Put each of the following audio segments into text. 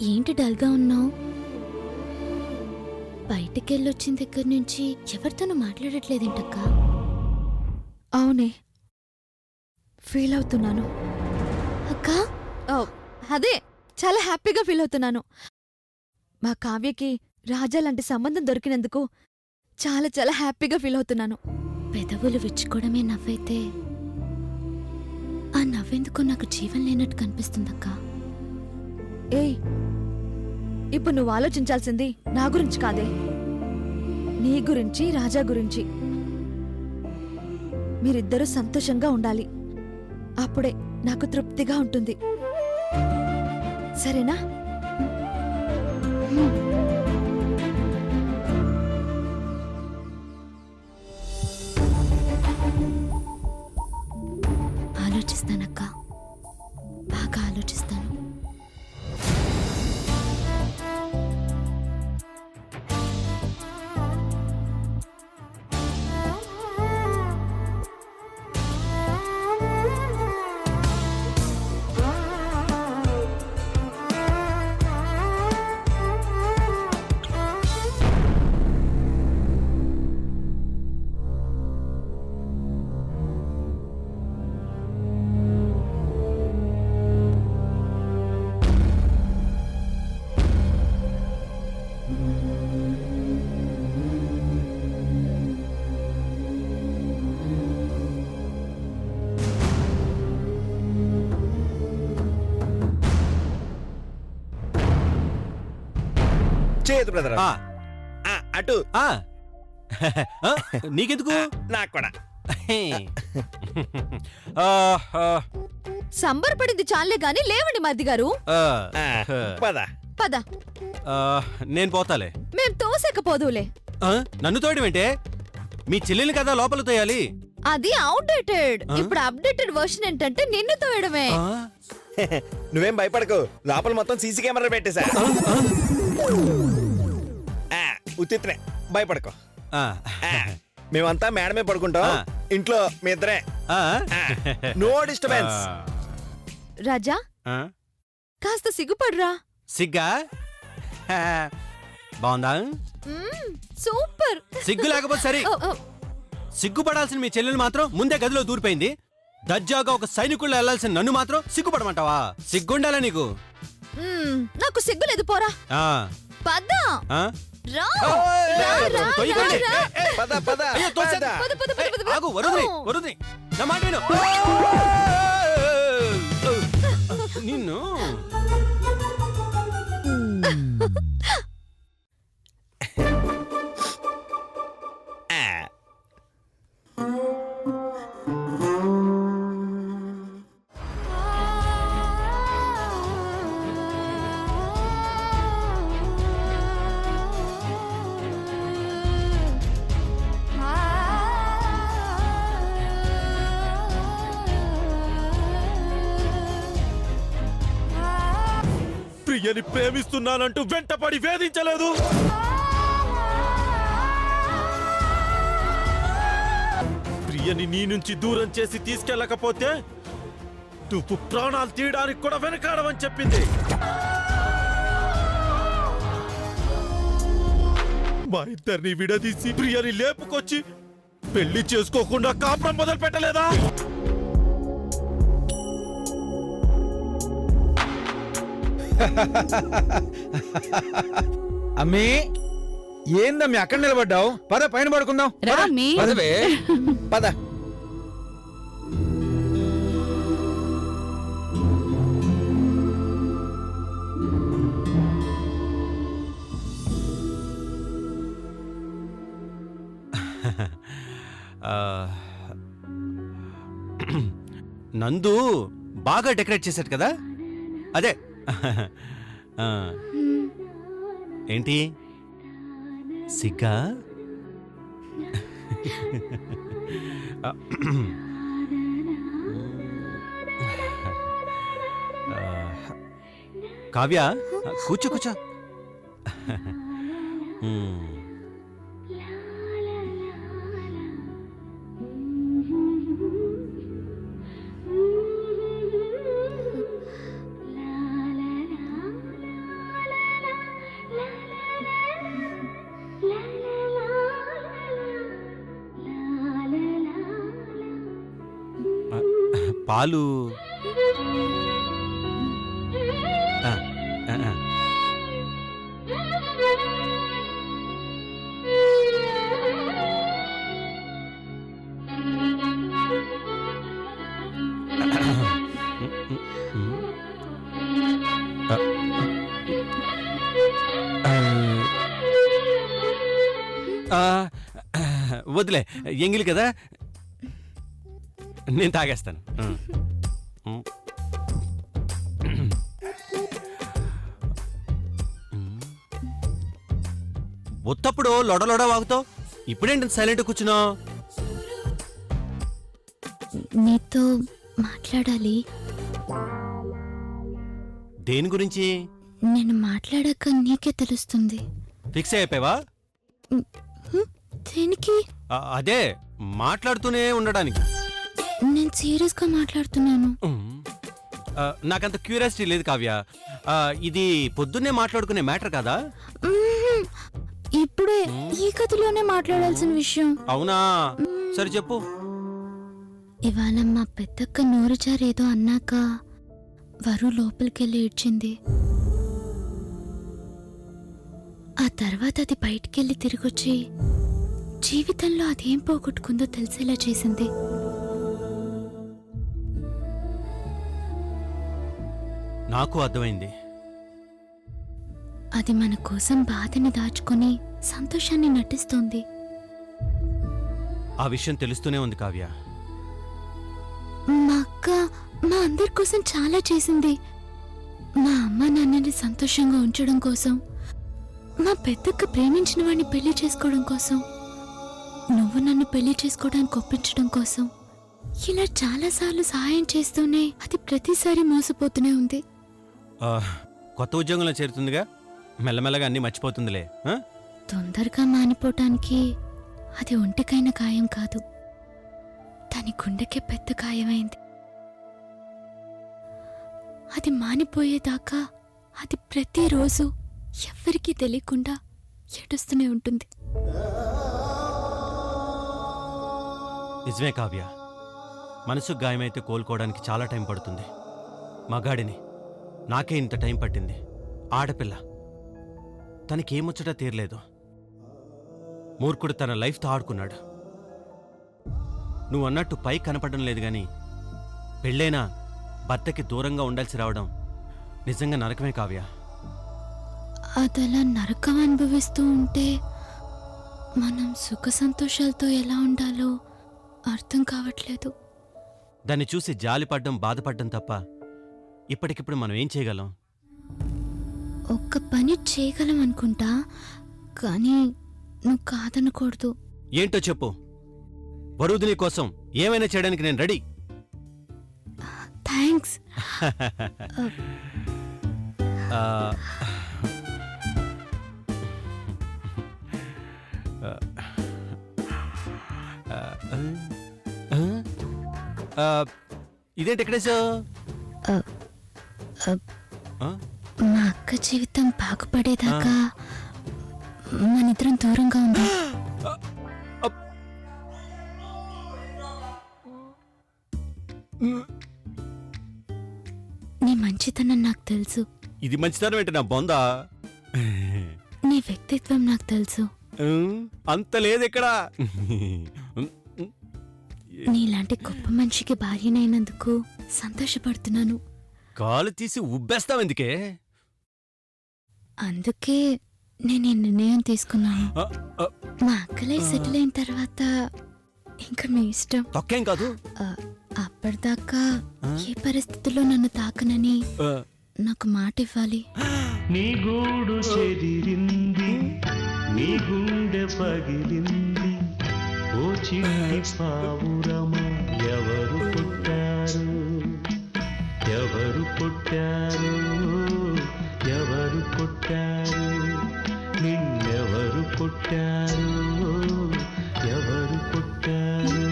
ఏంటి డల్గా ఉన్నావు? బయటికెళ్ళొచ్చిన దగ్గర నుంచి ఎవరితోనూ మాట్లాడట్లేదేంటక్కా? అవునే, ఫీల్ అవుతున్నాను. అక్కా, అదే చాలా హ్యాపీగా ఫీల్ అవుతున్నాను. మా కావ్యకి రాజా లాంటి సంబంధం దొరికినందుకు చాలా చాలా హ్యాపీగా ఫీల్ అవుతున్నాను. పెదవులు విచ్చుకోవడమే నవ్వైతే ఆ నవ్వెందుకో నాకు జీవం లేనట్టు కనిపిస్తుందక్కా. ఏయ్, ఇప్పుడు నువ్వు ఆలోచించాల్సింది నా గురించి కాదే, నీ గురించి, రాజా గురించి. మీరిద్దరూ సంతోషంగా ఉండాలి. అప్పుడే నాకు తృప్తిగా ఉంటుంది. సరేనా? ఆలోచిస్తానక్కా, బాగా ఆలోచిస్తాను. చేయదు బ్రదర్. అటు నీకెందుకు? నాకు కూడా. సంబరపడింది చాలే గాని లేవండి మద్ది గారు. పద పద. నేను పోతాలే. మేం తోసేకపోదులే. నన్ను తోయడమేంటే? మీ చెల్లెల్ని కదా లోపల తోయాలి. అది అవుట్డేటెడ్. ఇప్పుడు అప్డేటెడ్ వర్షన్ ఏంటంటే నిన్ను తోయడమే. నువ్వేం భయపడకు, లోపల మొత్తం సీసీ కెమెరా పెట్టేశా. ఉత్తినే భయపడకు. మేమంతా మేడమే పడుకుంటాం, ఇంట్లో మీ ఇద్దరే. No disturbance. రాజా, కాస్త సిగ్గుపడురా. సిగ్గా? బాగుందా? సూపర్. సిగ్గు లేకపోతే సరే. సిగ్గుపడాల్సిన మీ చెల్లెలు మాత్రం ముందే గదిలో దూరిపోయింది. దర్జాగా ఒక సైనికుల్లో వెళ్లాల్సిన నన్ను మాత్రం సిగ్గుపడమంటావా? సిగ్గుండాలా నీకు? నాకు సిగ్గు లేదు, పోరా. పద. రా. పద పద. ఆగు, వరుదిని నా మాట విను. నిన్ను ప్రియని ప్రేమిస్తున్నానంటూ వెంటపడి వేధించలేదు. ప్రియని నీ నుంచి దూరం చేసి తీసుకెళ్ళకపోతే నువ్వు ప్రాణాలు తీయడానికి కూడా వెనకాడమని చెప్పింది. మా ఇద్దరిని విడదీసి ప్రియని లేపుకొచ్చి పెళ్లి చేసుకోకుండా కాపురం మొదలు పెట్టలేదా? అమ్మీ, ఏందమ్మీ అక్కడ నిలబడ్డావు? పద పైన పడుకుందాం. పదవే. పద. నందు బాగా డెకరేట్ చేశాడు కదా, అదే. ఏంటి సిగ్గా? కావ్య, కూర్చో కూర్చో. పాలు ఆ, ఆ, ఆ. వదిలే ఎంగిలి కదా నేను తాగేస్తాను. ఒత్తప్పుడు లొడలొడ వాగుతావు, ఇప్పుడేంటి సైలెంట్ కూర్చున్నావు? నీతో మాట్లాడాలి. దేని గురించి? నేను మాట్లాడాక నీకే తెలుస్తుంది. ఫిక్స్ అయిపోయావా? దేనికి? అదే మాట్లాడుతూనే ఉండడానికి. నేను సీరియస్ గా మాట్లాడుతున్నాను. నాకంత క్యూరియాసిటీ లేదు కావ్య. ఇది పొద్దున్నే మాట్లాడుకునే మ్యాటర్ కదా? మ్మ్. ఇప్పుడే ఈ కథలోనే మాట్లాడాల్సిన విషయం. అవునా? సరే చెప్పు. ఇవాళ మా పెద్దక్క నోరు జారేదో అన్నాక వరు లోపలికెళ్ళి ఏడ్చింది. ఆ తర్వాత అది బయటికెళ్ళి తిరిగొచ్చి జీవితంలో అదేం పోగొట్టుకుందో తెలిసేలా చేసింది. నాకు అర్థమైంది. అది మన కోసం బాధని దాచుకొని సంతోషాన్ని నటిస్తోంది. ఆ విషయం తెలుస్తూనే ఉంది కావ్య. మా అక్క మా అందరి కోసం చాలా చేసింది. మా అమ్మ నాన్నని సంతోషంగా ఉంచడం కోసం, మా పెద్దక్క ప్రేమించిన వాడిని పెళ్లి చేసుకోవడం కోసం, నువ్వు నన్ను పెళ్లి చేసుకోవడానికి ఒప్పించడం కోసం, ఇలా చాలాసార్లు సహాయం చేస్తూనే అది ప్రతిసారి మోసపోతూనే ఉంది. కొత్త ఉద్యోగంలో చేరుతుందిగా, మెల్లమెల్లగా అన్నీ మర్చిపోతుందిలే. తొందరగా మానిపోవటానికి అది ఒంటికైన గాయం కాదు, దాని గుండెకే పెద్ద గాయమైంది. అది మానిపోయేదాకా అది ప్రతిరోజు ఎవ్వరికీ తెలియకుండా ఏడుస్తూనే ఉంటుంది. నిజమే కావ్య, మనసుకు గాయమైతే కోలుకోవడానికి చాలా టైం పడుతుంది. మగాడిని నాకే ఇంత టైం పట్టింది. ఆడపిల్ల తనకేముచ్చట తీరలేదు. మూర్ఖుడు తన లైఫ్తో ఆడుకున్నాడు. నువ్వు అన్నట్టు పై కనపడడం లేదు గాని పెళ్ళైనా భర్తకి దూరంగా ఉండాల్సి రావడం నిజంగా నరకమే కావ్య. అదలా నరకం అనుభవిస్తూ ఉంటే మనం సుఖ సంతోషాలతో ఎలా ఉండాలో అర్థం కావట్లేదు. దాన్ని చూసి జాలిపడ్డం, బాధపడ్డం తప్ప ఇప్పటికిప్పుడు మనం ఏం చేయగలం? ఒక్క పని చేయగలం అనుకుంటా, కానీ నువ్వు కాదనకూడదు. ఏంటో చెప్పు. వరుదిని కోసం ఏమైనా చేయడానికి నేను రెడీ. థ్యాంక్స్. ఇదేంటి ఎక్కడేసావు? మా అక్క జీవితం బాగుపడేదాకా మనిద్దరం దూరంగా ఉందాం. నీ మంచితనం నాకు తెలుసు. ఇది మంచితనం ఏంటి నా బొందా? నీ వ్యక్తిత్వం నాకు తెలుసు. అంత లేదు ఇక్కడ. నీలాంటి గొప్ప మనిషికి భార్యనైనందుకు సంతోషపడుతున్నాను. కాలు తీసి ఉబ్బేస్తావు ఎందుకే? అందుకే నేను ఈ నిర్ణయం తీసుకున్నాను. మా అక్కలై సెటిల్ అయిన తర్వాత ఇంకా మీ ఇష్టం. తొక్కేం కాదు. అప్పటిదాకా ఏ పరిస్థితుల్లో నన్ను తాకనని నాకు మాట ఇవ్వాలి. నీ గూడు చెదిరింది, నీ గుండె పగిలింది, ఓ చిట్టి పావురమా ఎవరు పుట్టారు, ఎవరు పుట్టారు, ఎవరు పుట్టారు, నిన్నెవరు పుట్టారు, ఎవరు పుట్టారు,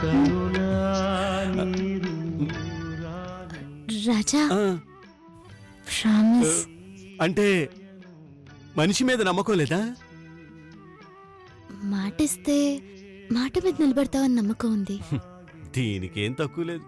కరుణా నీరు రాజా, ప్రామిస్. అంటే మనిషి మీద నమ్మకం లేదా? మాటిస్తే మాట మీద నిలబడతావని నమ్మకం ఉంది. దీనికేం తక్కువ లేదు.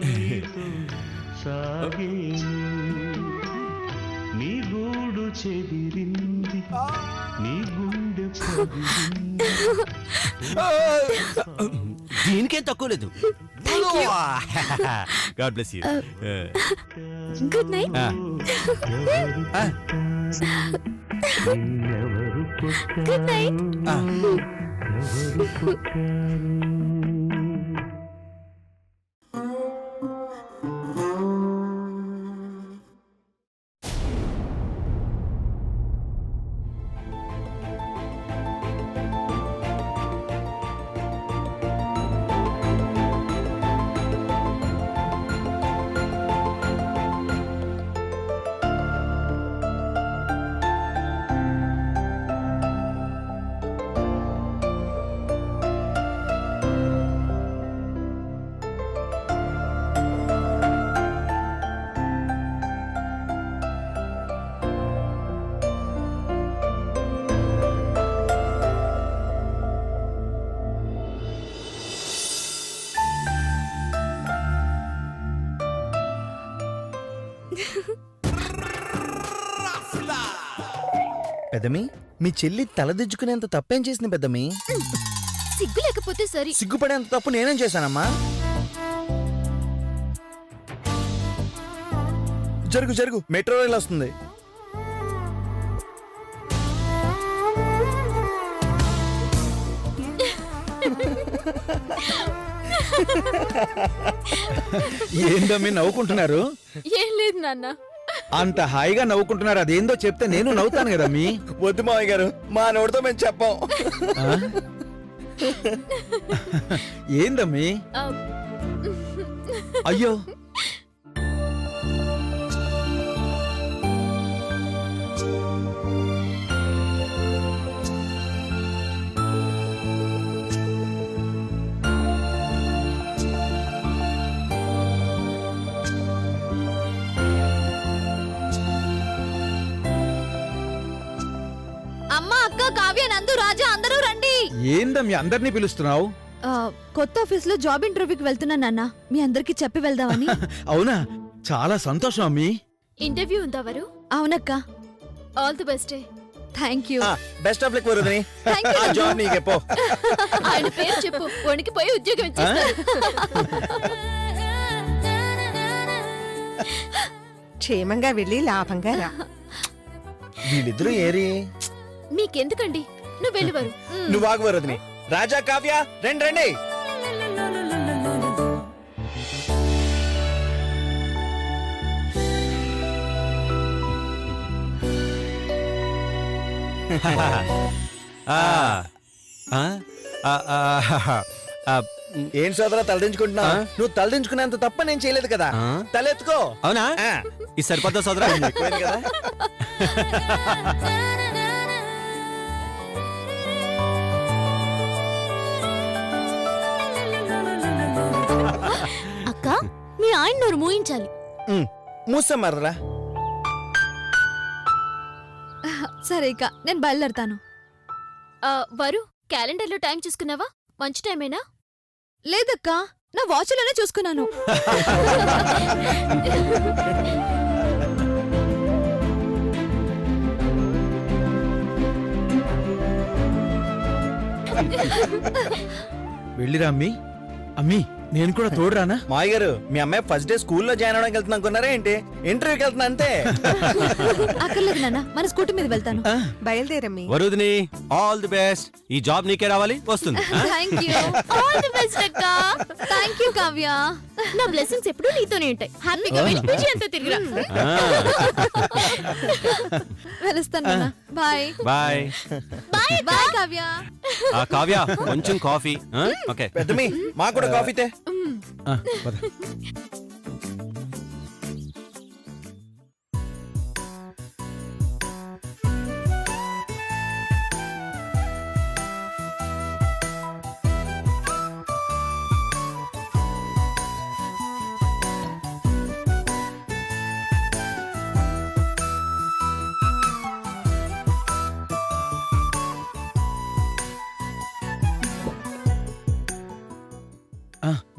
నీతో సాగేను నీ గూడు చెదిరింది నీ గుండె పగిలింది. దీనికేం తక్కువ లేదు. God bless you. Good night. నిన్నెవరు కొట్టారు? Good night. ఎవరు కొట్టారు? పెద్దమి, మీ చెల్లి తలదించుకునేంత తప్పేం చేసింది పెద్దమి? సిగ్గు లేకపోతే సరి. సిగ్గుపడేంత తప్పు నేనేం చేశానమ్మా? జరుగు జరుగు, మెట్రో రైలు వస్తుంది. ఏందమ్మీ నవ్వుకుంటున్నారు? ఏం లేదు నాన్న. అంత హాయిగా నవ్వుకుంటున్నారు, అదేందో చెప్తే నేను నవ్వుతాను కదమ్మీ. వద్దు మావయ్య గారు, మా నోటితో మేము చెప్పాం. ఆ? ఏందమ్మీ? అయ్యో, అమ్మా, అక్క, కావ్య, నందు, రాజా అందరూ రండి. ఏందమ్మీ అందరినీ పిలుస్తున్నావు? కొత్త ఆఫీస్ లో జాబ్ ఇంటర్వ్యూకి వెళ్తున్నా నాన్న, మీ అందరికి చెప్పి వెళ్దామని. అవునా, చాలా సంతోషం అమ్మీ. ఇంటర్వ్యూ ఉందా వరు? అవునక్క. All the best. Thank you. Best of luck వరుదని. Thank you. ఆ జాబ్ నీకెప్పో. ఆయన పేరు చెప్పు, వణికిపోయి ఉద్యోగం ఇచ్చేస్తారు. క్షేమంగా వెళ్ళి లాభంగా రా. వీళ్ళిద్దరూ ఏరి. మీకెందుకండి, నువ్వు వెళ్ళివారు. నువ్వు ఆగు వరుదని. రాజా, కావ్య, రండి రండి. ఆ, ఆ, ఆ, ఆ, ఆ, ఏం సోదరా తలదించుకుంటున్నా? నువ్వు తలదించుకునేంత తప్ప నేను చేయలేదు కదా. ఆ? తలెత్తుకో. అవునా? ఆ, ఇది సరిపోద్దా సోదరా? ఎక్కువైంది కదా. అక్క, మీ ఆయన నోరు మూయించాలి. మూసా మరలా. సరే ఇక నేను బయలుదేరతాను. వరు, క్యాలెండర్లో టైం చూసుకున్నావా? మంచి టైమేనా? లేదక్క, నా వాచ్లోనే చూసుకున్నాను. వెళ్ళిరా అమ్మీ. అమ్మీ, నేను కూడా తోడురానా? మాయ గారు, మీ అమ్మాయి ఫస్ట్ డే స్కూల్లో జాయిన్ అవడానికి వెళ్తున్నా అనుకున్నారా ఏంటి? ఇంటర్వ్యూకి వెళ్తున్నా అంతే. అక్కర్లేదు నాన్న, మన స్కూటీ మీద వెళ్తాను. బయలుదేరమ్మి. Varudhini, all the best. ఈ జాబ్ నీకే రావాలి, వస్తుంది. ఆ? Thank you. All the best అక్క. Thank you Kavya. నా బ్లెస్సింగ్స్ ఎప్పుడూ నీతోనే ఉంటాయి. హ్యాపీగా వెళ్ళి పూజ అంతా తిరిగిరా. వెలుస్తాను నాన్న. Bye. Bye. Bye bye Kavya. ఆ, కావ్య, కొంచెం కాఫీ. ఆ? ఓకే. పెద్దమి, మాకు కూడా కాఫీ తే. ఆ, పద.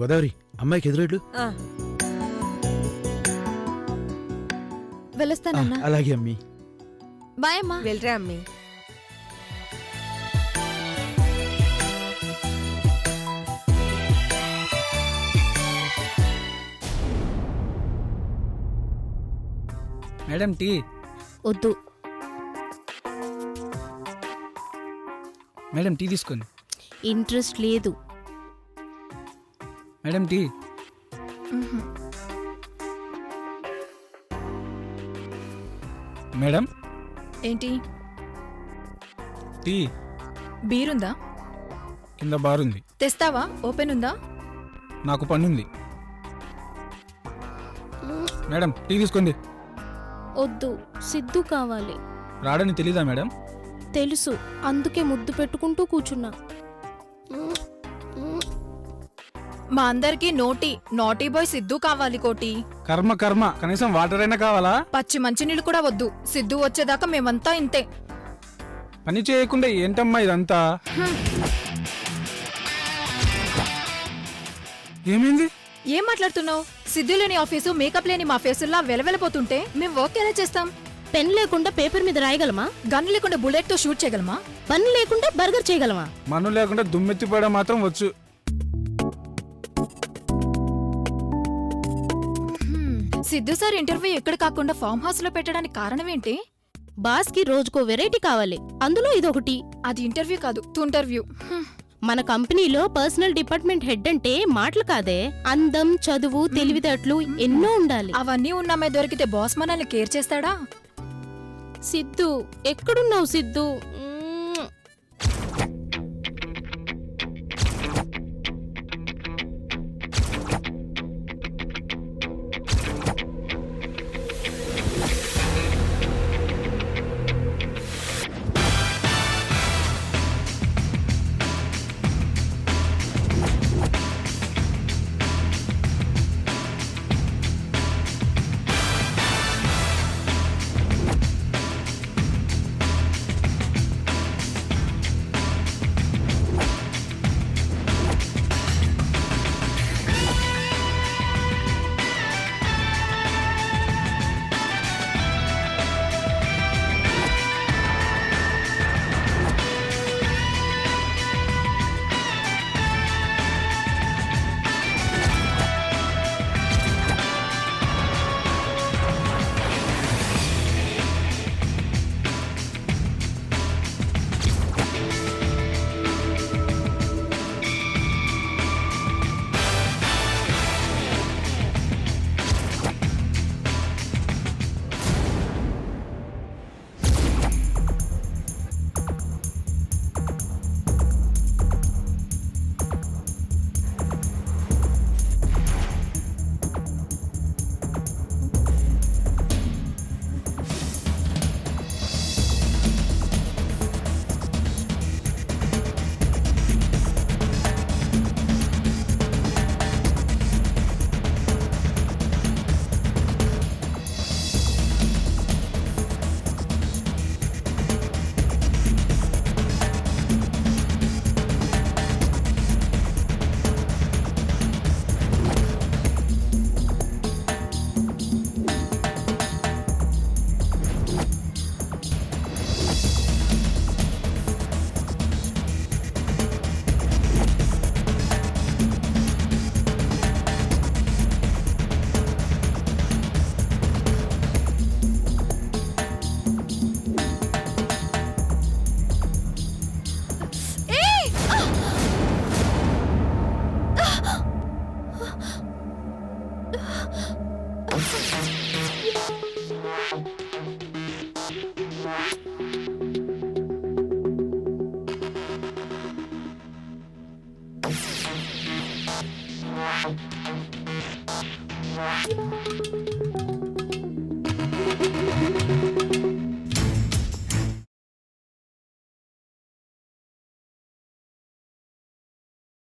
గోదావరి అమ్మాయికి ఎదురెళ్ళు. ఆ, వెళ్ళొస్తానన్నా. అలాగే అమ్మి. బాయ్ అమ్మా. వెళ్ళరా అమ్మి. Madam tea. వద్దు. మేడం టీ తీసుకోండి. ఇంట్రెస్ట్ లేదు. Madam tea. మేడం ఏంటి? టీ బీరుందా? కింద బారుంది. తెస్తావా? ఓపెన్ ఉందా? నాకు పనుంది. మేడం టీ తీసుకోండి. వద్దు, సిద్ధు కావాలి. రాడని తెలీదా మేడం? తెలుసు, అందుకే ముద్దు పెట్టుకుంటూ కూర్చున్నా. మా అందరికి నోటీ బాయ్ సిద్ధు కావాలి కోటి. కర్మ కర్మ, కనీసం వాటర్ అయినా కావాలా? పచ్చి మంచినీళ్ళు కూడా వద్దు. సిద్ధు వచ్చేదాకా మేమంతా ఇంతే. పని చేయకుండా ఏంటమ్మా ఇదంతా? ఏమైంది? ఏం మాట్లాడుతున్నావు? సిద్ధు లేని ఆఫీసు, మేకప్ లేని మా ఫేసుల్లా వెలవెలపోతుంటే మేము వర్క్ ఎలా చేస్తాం? పెన్ లేకుండా పేపర్ మీద రాయగలమా? గన్ లేకుండా బుల్లెట్ తో షూట్ చేయగలమా? పని లేకుండా బర్గర్ చేయగలమా? మను లేకుండా దుమ్మెత్తిపోవడం మాత్రం వచ్చు. సిద్ధు సార్ ఇంటర్వ్యూ ఎక్కడ కాకుండా ఫామ్ హౌస్ లో పెట్టడానికి కారణం ఏంటి? బాస్ కి రోజుకో వెరైటీ కావాలి, అందులో ఇదొకటి. అది ఇంటర్వ్యూ కాదు, తుంటర్వ్యూ. మన కంపెనీలో పర్సనల్ డిపార్ట్మెంట్ హెడ్ అంటే మాటలు కాదే, అందం, చదువు, తెలివితేటలు ఎన్నో ఉండాలి. అవన్నీ ఉన్నమ్మాయి దొరికితే బాస్ మనల్ని కేర్ చేస్తాడా? సిద్ధు, ఎక్కడున్నావు సిద్ధు?